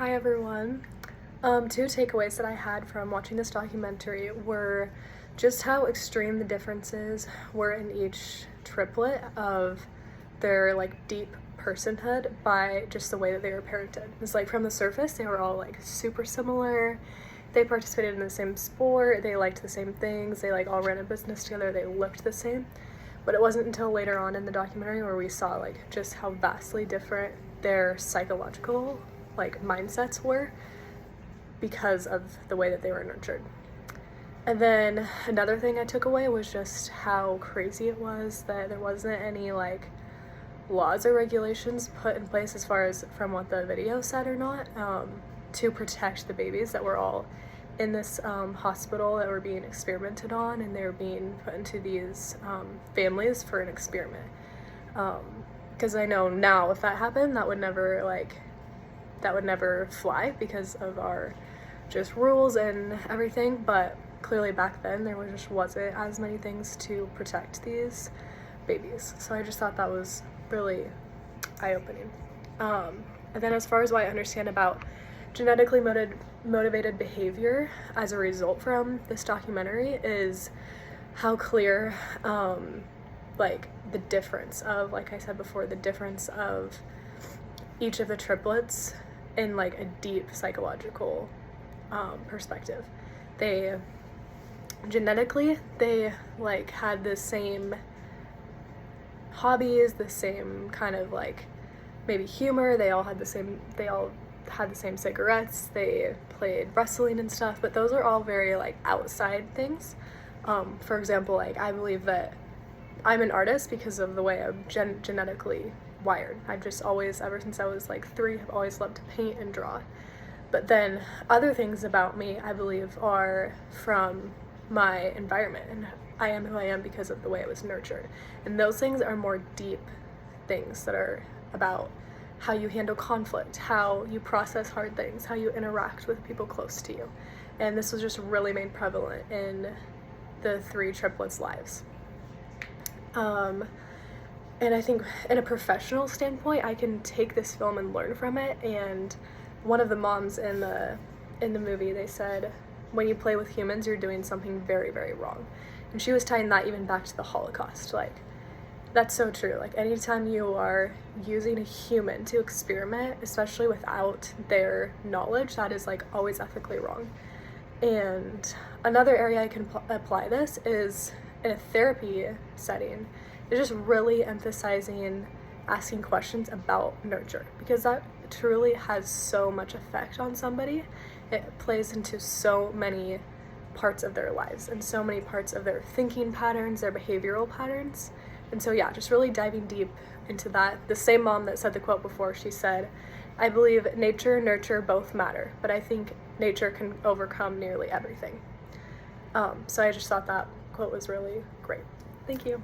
Hi everyone. Two takeaways that I had from watching this documentary were just how extreme the differences were in each triplet of their like deep personhood by just the way that they were parented. It's like from the surface they were all like super similar. They participated in the same sport, they liked the same things, they like all ran a business together, they looked the same. But it wasn't until later on in the documentary where we saw like just how vastly different their psychological like mindsets were because of the way that they were nurtured. And then another thing I took away was just how crazy it was that there wasn't any like laws or regulations put in place as far as from what the video said or not, to protect the babies that were all in this hospital that were being experimented on, and they were being put into these families for an experiment. Because I know now if that happened, that would never fly because of our just rules and everything, but clearly back then there just wasn't as many things to protect these babies. So I just thought that was really eye-opening. And then as far as what I understand about genetically motivated behavior as a result from this documentary is how clear like the difference of, like I said before, the difference of each of the triplets in like a deep psychological perspective. They genetically like had the same hobbies, the same kind of like maybe humor, they all had the same cigarettes, they played wrestling and stuff, but those are all very like outside things. For example, like I believe that I'm an artist because of the way I'm genetically wired. I've just always, ever since I was like 3, I've always loved to paint and draw. But then other things about me, I believe, are from my environment, and I am who I am because of the way I was nurtured. And those things are more deep things that are about how you handle conflict, how you process hard things, how you interact with people close to you. And this was just really made prevalent in the 3 triplets' lives. And I think in a professional standpoint, I can take this film and learn from it. And one of the moms in the movie, they said, when you play with humans, you're doing something very, very wrong. And she was tying that even back to the Holocaust. Like, that's so true. Like, anytime you are using a human to experiment, especially without their knowledge, that is like always ethically wrong. And another area I can apply this is in a therapy setting, is just really emphasizing asking questions about nurture, because that truly has so much effect on somebody. It plays into so many parts of their lives and so many parts of their thinking patterns, their behavioral patterns. And so yeah, just really diving deep into that. The same mom that said the quote before, she said, "I believe nature and nurture both matter, but I think nature can overcome nearly everything." So I just thought that quote was really great. Thank you.